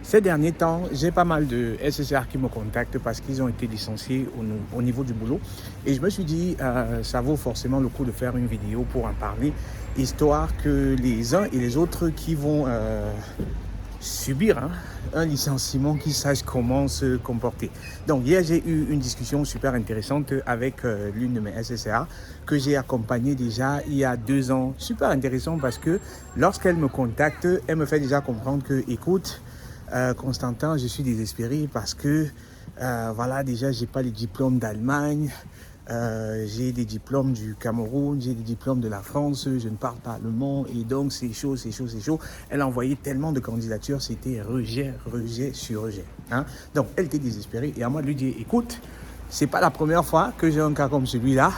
Ces derniers temps, j'ai pas mal de SSR qui me contactent parce qu'ils ont été licenciés au niveau du boulot. Et je me suis dit, ça vaut forcément le coup de faire une vidéo pour en parler, histoire que les uns et les autres qui vont subir un licenciement, qui sachent comment se comporter. Donc hier, j'ai eu une discussion super intéressante avec l'une de mes SSR que j'ai accompagnée déjà il y a 2 ans. Super intéressant parce que lorsqu'elle me contacte, elle me fait déjà comprendre que, écoute, Constantin, je suis désespéré parce que voilà, déjà j'ai pas les diplômes d'Allemagne, j'ai des diplômes du Cameroun, j'ai des diplômes de la France, je ne parle pas allemand et donc c'est chaud, c'est chaud, c'est chaud. Elle a envoyé tellement de candidatures, c'était rejet, rejet sur rejet. Donc elle était désespérée et à moi de lui dire, écoute, c'est pas la première fois que j'ai un cas comme celui-là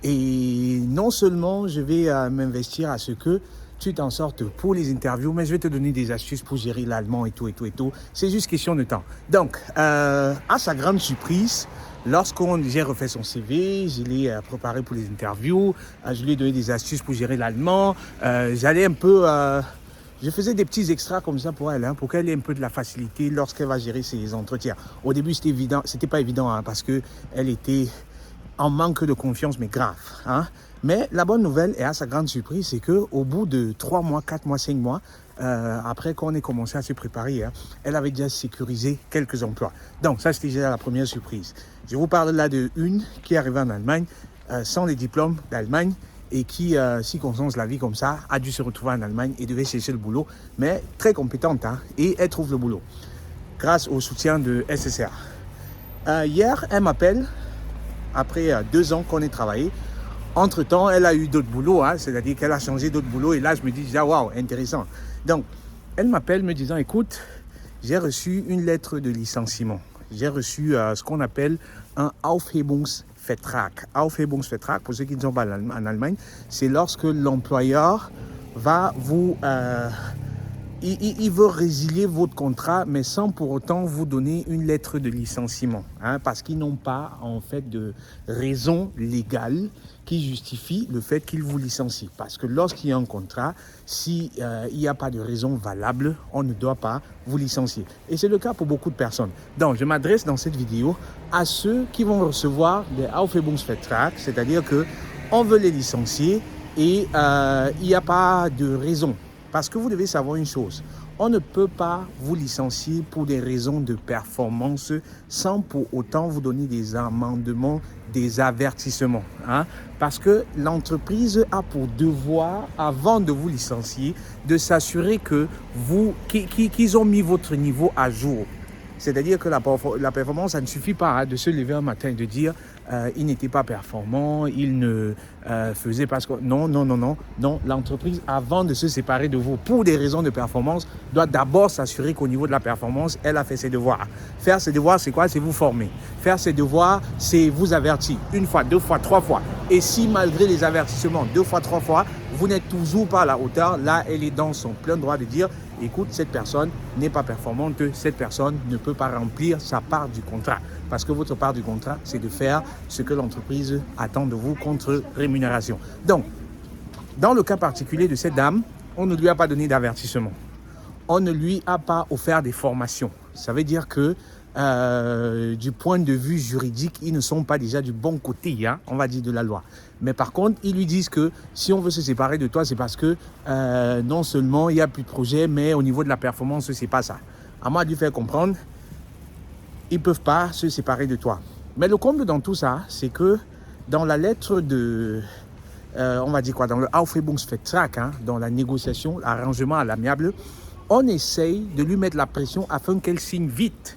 et non seulement je vais m'investir à ce que tu t'en sortes pour les interviews, mais je vais te donner des astuces pour gérer l'allemand et tout, et tout, et tout. C'est juste question de temps. Donc, à sa grande surprise, j'ai refait son CV, je l'ai préparé pour les interviews, je lui ai donné des astuces pour gérer l'allemand. J'allais un peu... je faisais des petits extras comme ça pour elle, pour qu'elle ait un peu de la facilité lorsqu'elle va gérer ses entretiens. Au début, c'était pas évident, parce qu'elle était en manque de confiance, mais grave. Mais la bonne nouvelle, et à sa grande surprise, c'est qu'au bout de 3 mois, 4 mois, 5 mois, après qu'on ait commencé à se préparer, elle avait déjà sécurisé quelques emplois. Donc ça, c'était déjà la première surprise. Je vous parle là d'une qui est arrivée en Allemagne, sans les diplômes d'Allemagne, et qui, circonstance la vie comme ça, a dû se retrouver en Allemagne et devait chercher le boulot, mais très compétente, et elle trouve le boulot, grâce au soutien de SSR. Hier, elle m'appelle, après 2 ans qu'on ait travaillé. Entre-temps, elle a eu d'autres boulots, c'est-à-dire qu'elle a changé d'autres boulots. Et là, je me dis déjà, waouh, intéressant. Donc, elle m'appelle me disant, écoute, j'ai reçu une lettre de licenciement. J'ai reçu ce qu'on appelle un Aufhebungsvertrag. Aufhebungsvertrag, pour ceux qui ne sont pas en Allemagne, c'est lorsque l'employeur va vous... il veut résilier votre contrat, mais sans pour autant vous donner une lettre de licenciement, parce qu'ils n'ont pas en fait de raison légale qui justifie le fait qu'ils vous licencient. Parce que lorsqu'il y a un contrat, s'il n'y a pas de raison valable, on ne doit pas vous licencier. Et c'est le cas pour beaucoup de personnes. Donc, je m'adresse dans cette vidéo à ceux qui vont recevoir des Aufhebungsvertrag, c'est-à-dire qu'on veut les licencier et il n'y a pas de raison. Parce que vous devez savoir une chose, on ne peut pas vous licencier pour des raisons de performance sans pour autant vous donner des amendements, des avertissements. Parce que l'entreprise a pour devoir, avant de vous licencier, de s'assurer qu'ils ont mis votre niveau à jour. C'est-à-dire que la performance, ça ne suffit pas de se lever un matin et de dire il n'était pas performant, il ne faisait pas ce que... Non. L'entreprise, avant de se séparer de vous pour des raisons de performance, doit d'abord s'assurer qu'au niveau de la performance, elle a fait ses devoirs. Faire ses devoirs, c'est quoi? C'est vous former. Faire ses devoirs, c'est vous avertir 1 fois, 2 fois, 3 fois. Et si malgré les avertissements 2 fois, 3 fois, vous n'êtes toujours pas à la hauteur, là, elle est dans son plein droit de dire écoute, cette personne n'est pas performante, cette personne ne peut pas remplir sa part du contrat. Parce que votre part du contrat, c'est de faire ce que l'entreprise attend de vous contre rémunération. Donc, dans le cas particulier de cette dame, on ne lui a pas donné d'avertissement. On ne lui a pas offert des formations. Ça veut dire que du point de vue juridique, ils ne sont pas déjà du bon côté, on va dire, de la loi. Mais par contre, ils lui disent que si on veut se séparer de toi, c'est parce que non seulement il n'y a plus de projet, mais au niveau de la performance, c'est pas ça. À moi de lui faire comprendre, ils ne peuvent pas se séparer de toi. Mais le comble dans tout ça, c'est que dans la lettre de... on va dire quoi, dans le Aufhebungsvertrag, dans la négociation, l'arrangement à l'amiable, on essaye de lui mettre la pression afin qu'elle signe vite.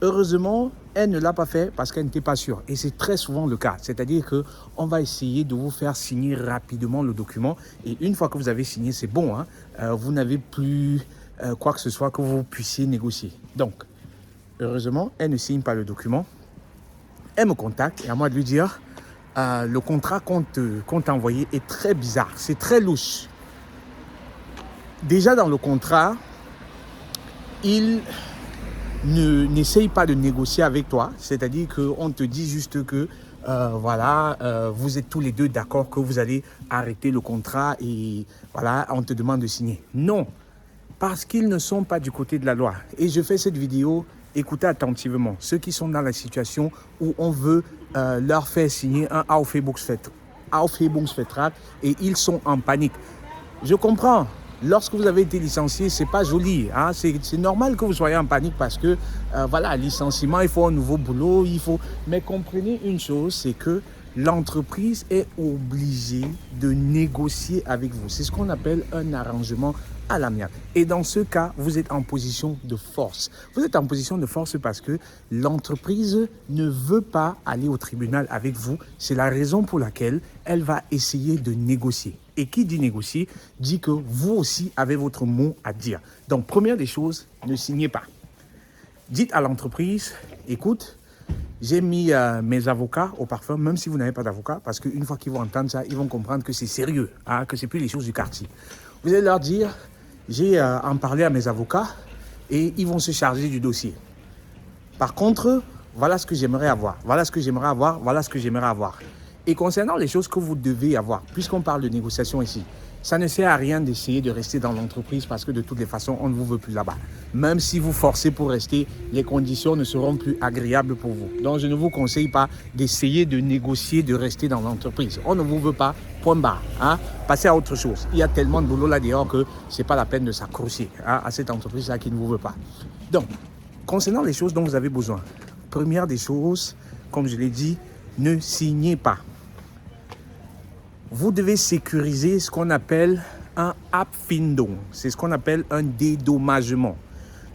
Heureusement, elle ne l'a pas fait parce qu'elle n'était pas sûre. Et c'est très souvent le cas. C'est-à-dire qu'on va essayer de vous faire signer rapidement le document. Et une fois que vous avez signé, c'est bon. Vous n'avez plus quoi que ce soit que vous puissiez négocier. Donc, heureusement, elle ne signe pas le document. Elle me contacte et à moi de lui dire le contrat qu'on t'a envoyé est très bizarre. C'est très louche. Déjà dans le contrat, il n'essaye pas de négocier avec toi, c'est-à-dire qu'on te dit juste que vous êtes tous les deux d'accord que vous allez arrêter le contrat et voilà, on te demande de signer. Non, parce qu'ils ne sont pas du côté de la loi. Et je fais cette vidéo, écoutez attentivement, ceux qui sont dans la situation où on veut leur faire signer un Aufhebungsvertrag et ils sont en panique. Je comprends. Lorsque vous avez été licencié, c'est pas joli. Hein? C'est normal que vous soyez en panique parce que, voilà, licenciement, il faut un nouveau boulot, Mais comprenez une chose, c'est que l'entreprise est obligée de négocier avec vous. C'est ce qu'on appelle un arrangement à l'amiable. Et dans ce cas, vous êtes en position de force. Vous êtes en position de force parce que l'entreprise ne veut pas aller au tribunal avec vous. C'est la raison pour laquelle elle va essayer de négocier. Et qui dit négocier, dit que vous aussi avez votre mot à dire. Donc, première des choses, ne signez pas. Dites à l'entreprise, écoute, j'ai mis mes avocats au parfum, même si vous n'avez pas d'avocat, parce qu'une fois qu'ils vont entendre ça, ils vont comprendre que c'est sérieux, hein, que ce n'est plus les choses du quartier. Vous allez leur dire, j'ai en parlé à mes avocats et ils vont se charger du dossier. Par contre, voilà ce que j'aimerais avoir, voilà ce que j'aimerais avoir, voilà ce que j'aimerais avoir. Et concernant les choses que vous devez avoir, puisqu'on parle de négociation ici, ça ne sert à rien d'essayer de rester dans l'entreprise parce que de toutes les façons, on ne vous veut plus là-bas. Même si vous forcez pour rester, les conditions ne seront plus agréables pour vous. Donc, je ne vous conseille pas d'essayer de négocier, de rester dans l'entreprise. On ne vous veut pas, point barre. Hein? Passez à autre chose. Il y a tellement de boulot là dehors que ce n'est pas la peine de s'accrocher à cette entreprise-là qui ne vous veut pas. Donc, concernant les choses dont vous avez besoin, première des choses, comme je l'ai dit, ne signez pas. Vous devez sécuriser ce qu'on appelle un Abfindung. C'est ce qu'on appelle un dédommagement.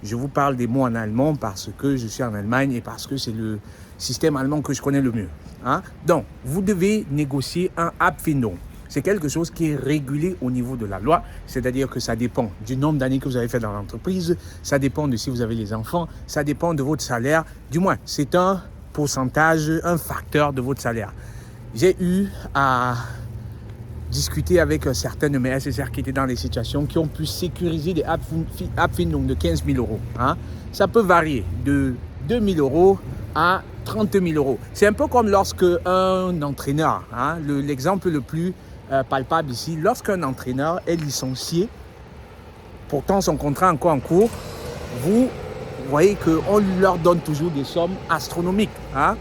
Je vous parle des mots en allemand parce que je suis en Allemagne et parce que c'est le système allemand que je connais le mieux. Hein? Donc, vous devez négocier un Abfindung. C'est quelque chose qui est régulé au niveau de la loi, c'est-à-dire que ça dépend du nombre d'années que vous avez fait dans l'entreprise, ça dépend de si vous avez les enfants, ça dépend de votre salaire. Du moins, c'est un pourcentage, un facteur de votre salaire. J'ai eu à discuter avec certains de mes SSR qui étaient dans des situations qui ont pu sécuriser des Abfindung de 15 000 euros. Hein. Ça peut varier de 2 000 euros à 30 000 euros. C'est un peu comme lorsque un entraîneur, hein, l'exemple le plus palpable ici, lorsqu'un entraîneur est licencié, pourtant son contrat est encore en cours, vous voyez qu'on leur donne toujours des sommes astronomiques. Hein.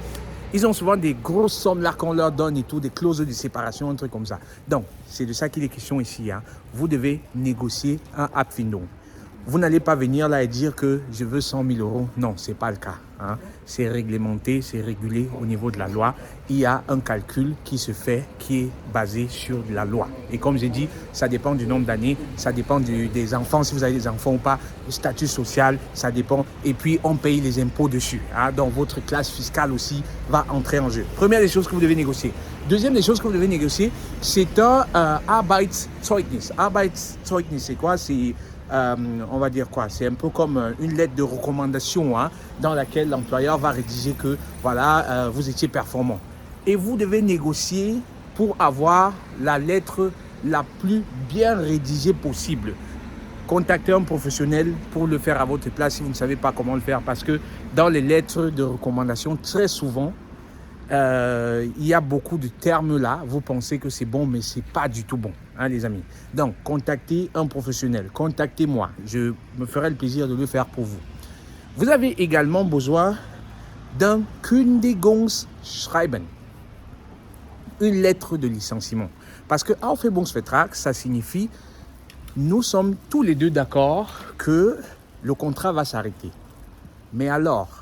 Ils ont souvent des grosses sommes là qu'on leur donne et tout, des clauses de séparation, un truc comme ça. Donc, c'est de ça qu'il est question ici. Hein. Vous devez négocier un Abfindung. Vous n'allez pas venir là et dire que je veux 100 000 euros. Non, ce n'est pas le cas. Hein. C'est réglementé, c'est régulé au niveau de la loi. Il y a un calcul qui se fait, qui est basé sur la loi. Et comme j'ai dit, ça dépend du nombre d'années, ça dépend des enfants, si vous avez des enfants ou pas, le statut social, ça dépend. Et puis, on paye les impôts dessus. Hein. Donc, votre classe fiscale aussi va entrer en jeu. Première des choses que vous devez négocier. Deuxième des choses que vous devez négocier, c'est un Arbeitszeugnis. Arbeitszeugnis, c'est quoi? C'est on va dire quoi, c'est un peu comme une lettre de recommandation hein, dans laquelle l'employeur va rédiger que voilà, vous étiez performant. Et vous devez négocier pour avoir la lettre la plus bien rédigée possible. Contactez un professionnel pour le faire à votre place si vous ne savez pas comment le faire parce que dans les lettres de recommandation, très souvent, il y a beaucoup de termes là, vous pensez que c'est bon, mais ce n'est pas du tout bon, hein, les amis. Donc, contactez un professionnel, contactez-moi, je me ferai le plaisir de le faire pour vous. Vous avez également besoin d'un Kündigungsschreiben, une lettre de licenciement. Parce que Aufhebungsvertrag, ça signifie nous sommes tous les deux d'accord que le contrat va s'arrêter. Mais alors,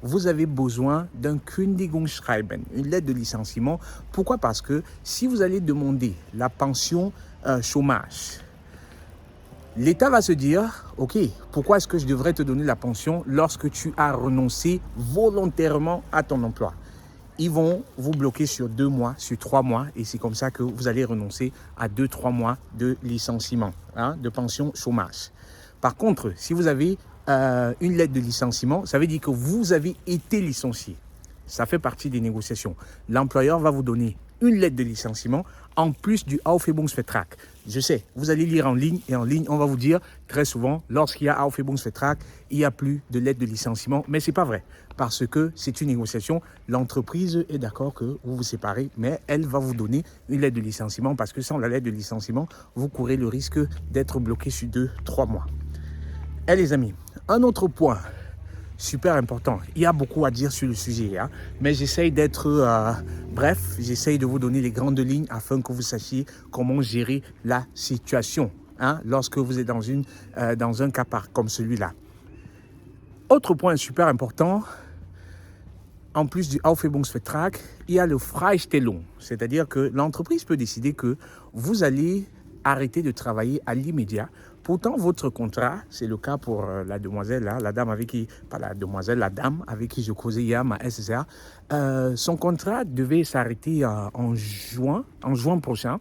vous avez besoin d'un Kündigungsschreiben, une lettre de licenciement. Pourquoi? Parce que si vous allez demander la pension chômage, l'État va se dire, OK, pourquoi est-ce que je devrais te donner la pension lorsque tu as renoncé volontairement à ton emploi? Ils vont vous bloquer sur 2 mois, sur 3 mois, et c'est comme ça que vous allez renoncer à 2-3 mois de licenciement, hein, de pension chômage. Par contre, si vous avez une lettre de licenciement, ça veut dire que vous avez été licencié. Ça fait partie des négociations. L'employeur va vous donner une lettre de licenciement en plus du Aufhebungsvertrag. Je sais, vous allez lire en ligne et en ligne, on va vous dire très souvent, lorsqu'il y a Aufhebungsvertrag, il n'y a plus de lettre de licenciement. Mais ce n'est pas vrai parce que c'est une négociation. L'entreprise est d'accord que vous vous séparez, mais elle va vous donner une lettre de licenciement parce que sans la lettre de licenciement, vous courez le risque d'être bloqué sur 2-3 mois. Et les amis, un autre point super important. Il y a beaucoup à dire sur le sujet, hein, mais j'essaye d'être bref, j'essaye de vous donner les grandes lignes afin que vous sachiez comment gérer la situation hein, lorsque vous êtes dans un cas comme celui-là. Autre point super important, en plus du Aufhebungsvertrag, il y a le Freistellung, c'est-à-dire que l'entreprise peut décider que vous allez arrêter de travailler à l'immédiat. Pourtant, votre contrat, c'est le cas pour la demoiselle, là, la dame avec qui, pas la demoiselle, la dame avec qui je causais hier, ma SSR, son contrat devait s'arrêter en juin prochain.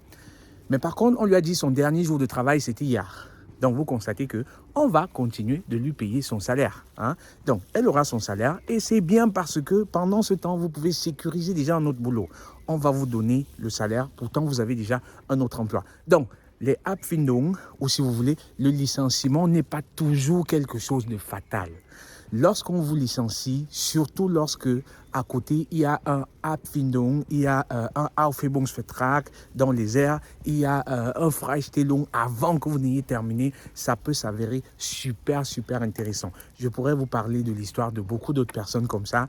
Mais par contre, on lui a dit son dernier jour de travail, c'était hier. Donc, vous constatez qu'on va continuer de lui payer son salaire. Hein? Donc, elle aura son salaire et c'est bien parce que pendant ce temps, vous pouvez sécuriser déjà un autre boulot. On va vous donner le salaire, pourtant vous avez déjà un autre emploi. Donc, les Abfindung, ou si vous voulez, le licenciement n'est pas toujours quelque chose de fatal. Lorsqu'on vous licencie, surtout lorsque à côté il y a un Abfindung, il y a un Aufhebungsvertrag dans les airs, il y a un Freistellung avant que vous n'ayez terminé, ça peut s'avérer super intéressant. Je pourrais vous parler de l'histoire de beaucoup d'autres personnes comme ça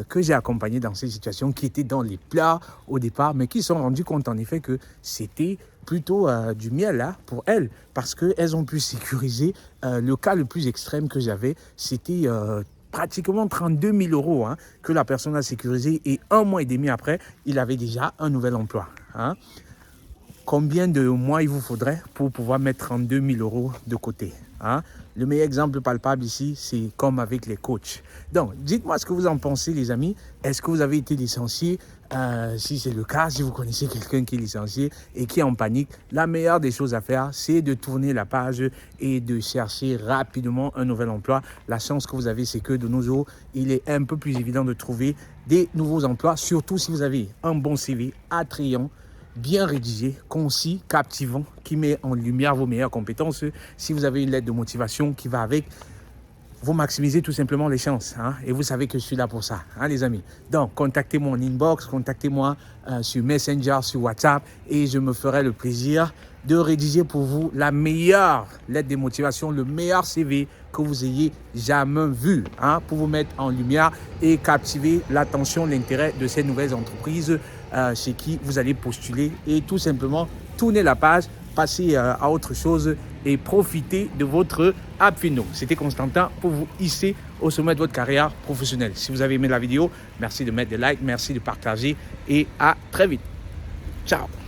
que j'ai accompagnées dans ces situations qui étaient dans les plats au départ, mais qui se sont rendus compte en effet que c'était plutôt du miel là, pour elles parce qu'elles ont pu sécuriser. Le cas le plus extrême que j'avais, c'était pratiquement 32 000 euros hein, que la personne a sécurisé et 1 mois et demi après, il avait déjà un nouvel emploi. Hein. Combien de mois il vous faudrait pour pouvoir mettre 32 000 euros de côté hein? Le meilleur exemple palpable ici, c'est comme avec les coachs. Donc, dites-moi ce que vous en pensez, les amis. Est-ce que vous avez été licencié? Si c'est le cas, si vous connaissez quelqu'un qui est licencié et qui est en panique, la meilleure des choses à faire, c'est de tourner la page et de chercher rapidement un nouvel emploi. La chance que vous avez, c'est que de nos jours, il est un peu plus évident de trouver des nouveaux emplois, surtout si vous avez un bon CV attrayant, bien rédigé, concis, captivant, qui met en lumière vos meilleures compétences. Si vous avez une lettre de motivation qui va avec, vous maximisez tout simplement les chances. Hein, et vous savez que je suis là pour ça, hein, les amis. Donc, contactez-moi en inbox, contactez-moi sur Messenger, sur WhatsApp, et je me ferai le plaisir de rédiger pour vous la meilleure lettre de motivation, le meilleur CV que vous ayez jamais vu, hein, pour vous mettre en lumière et captiver l'attention, l'intérêt de ces nouvelles entreprises chez qui vous allez postuler et tout simplement tourner la page, passer à autre chose et profiter de votre Abfindung. C'était Constantin pour vous hisser au sommet de votre carrière professionnelle. Si vous avez aimé la vidéo, merci de mettre des likes, merci de partager et à très vite. Ciao.